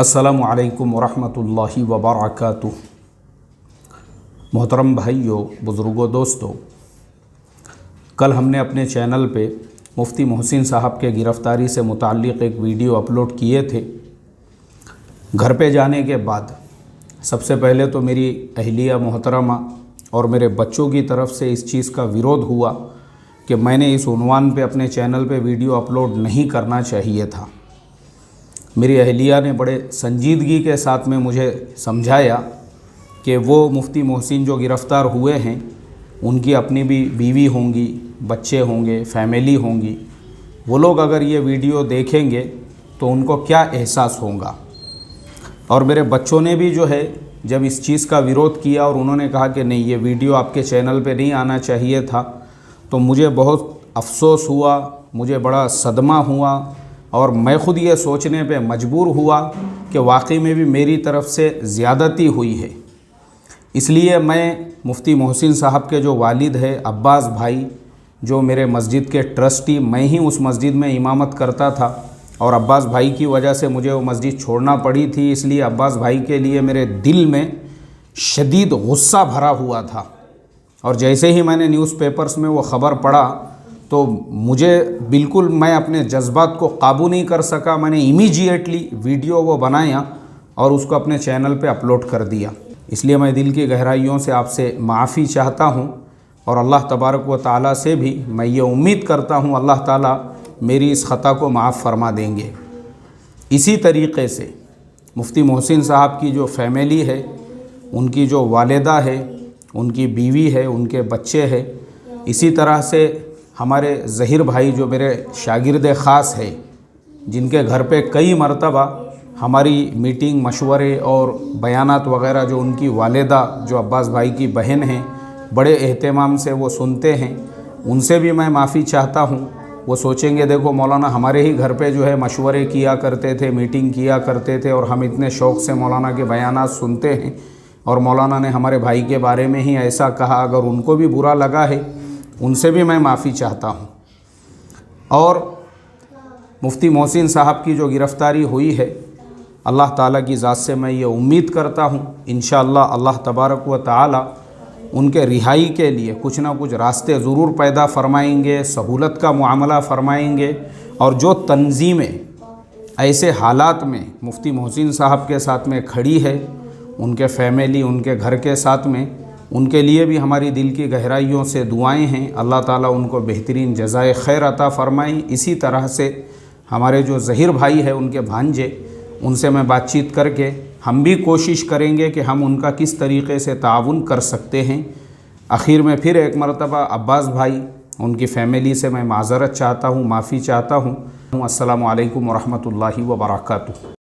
अस्सलामु अलैकुम वरहमतुल्लाहि वबरकातुह। मोहतरम भाइयों, बुज़ुर्गों, दोस्तों, कल हमने अपने चैनल पे मुफ्ती मोहसिन साहब के गिरफ़्तारी से मुताल्लिक़ एक वीडियो अपलोड किए थे। घर पे जाने के बाद सबसे पहले तो मेरी अहलिया मोहतरमा और मेरे बच्चों की तरफ से इस चीज़ का विरोध हुआ कि मैंने इस उन्वान पे अपने चैनल पे वीडियो अपलोड नहीं करना चाहिए था। मेरी अहलिया ने बड़े संजीदगी के साथ में मुझे समझाया कि वो मुफ्ती मोहसिन जो गिरफ़्तार हुए हैं उनकी अपनी भी बीवी होंगी, बच्चे होंगे, फैमिली होंगी। वो लोग अगर ये वीडियो देखेंगे तो उनको क्या एहसास होगा। और मेरे बच्चों ने भी जो है जब इस चीज़ का विरोध किया और उन्होंने कहा कि नहीं, ये वीडियो आपके चैनल पे नहीं आना चाहिए था, तो मुझे बहुत अफ़सोस हुआ, मुझे बड़ा सदमा हुआ और मैं ख़ुद ये सोचने पे मजबूर हुआ कि वाकई में भी मेरी तरफ़ से ज़्यादती हुई है। इसलिए मैं मुफ्ती मोहसिन साहब के जो वालिद है अब्बास भाई, जो मेरे मस्जिद के ट्रस्टी, मैं ही उस मस्जिद में इमामत करता था और अब्बास भाई की वजह से मुझे वो मस्जिद छोड़ना पड़ी थी। इसलिए अब्बास भाई के लिए मेरे दिल में शदीद गुस्सा भरा हुआ था। और जैसे ही मैंने न्यूज़पेपर्स में वो ख़बर पढ़ा तो मुझे बिल्कुल, मैं अपने जज्बात को काबू नहीं कर सका। मैंने इमीडिएटली वीडियो वो बनाया और उसको अपने चैनल पे अपलोड कर दिया। इसलिए मैं दिल की गहराइयों से आपसे माफ़ी चाहता हूँ और अल्लाह तबारक व तआला से भी मैं ये उम्मीद करता हूँ अल्लाह ताला मेरी इस ख़ता को माफ़ फरमा देंगे। इसी तरीक़े से मुफ्ती मोहसिन साहब की जो फैमिली है, उनकी जो वालिदा है, उनकी बीवी है, उनके बच्चे हैं, इसी तरह से हमारे ज़हीर भाई जो मेरे शागिर्द ख़ास है, जिनके घर पे कई मरतबा हमारी मीटिंग, मशवरे और बयानात वग़ैरह जो उनकी वालिदा जो अब्बास भाई की बहन हैं बड़े एहतमाम से वो सुनते हैं, उनसे भी मैं माफ़ी चाहता हूँ। वो सोचेंगे देखो मौलाना हमारे ही घर पे जो है मशवरे किया करते थे, मीटिंग किया करते थे और हम इतने शौक़ से मौलाना के बयानात सुनते हैं और मौलाना ने हमारे भाई के बारे में ही ऐसा कहा। अगर उनको भी बुरा लगा है, उनसे भी मैं माफ़ी चाहता हूँ। और मुफ्ती मोहसिन साहब की जो गिरफ़्तारी हुई है, अल्लाह ताला की ज़ात से मैं ये उम्मीद करता हूँ इंशाअल्लाह अल्लाह तबारक व तआला उनके रिहाई के लिए कुछ ना कुछ रास्ते ज़रूर पैदा फ़रमाएंगे, सहूलत का मुआमला फ़रमाएंगे। और जो तंजीमें ऐसे हालात में मुफ्ती मोहसिन साहब के साथ में खड़ी है, उनके फैमिली, उनके घर के साथ में, उनके लिए भी हमारी दिल की गहराइयों से दुआएं हैं। अल्लाह ताला उनको बेहतरीन जज़ाए खैर अता फ़रमाएं। इसी तरह से हमारे जो ज़हीर भाई है, उनके भांजे, उनसे मैं बातचीत करके हम भी कोशिश करेंगे कि हम उनका किस तरीक़े से ताउन कर सकते हैं। आखिर में फिर एक मरतबा अब्बास भाई, उनकी फ़ैमिली से मैं माज़रत चाहता हूँ, माफ़ी चाहता हूँ। अस्सलामु अलैकुम वरहमतुल्लाहि वबरकातुह।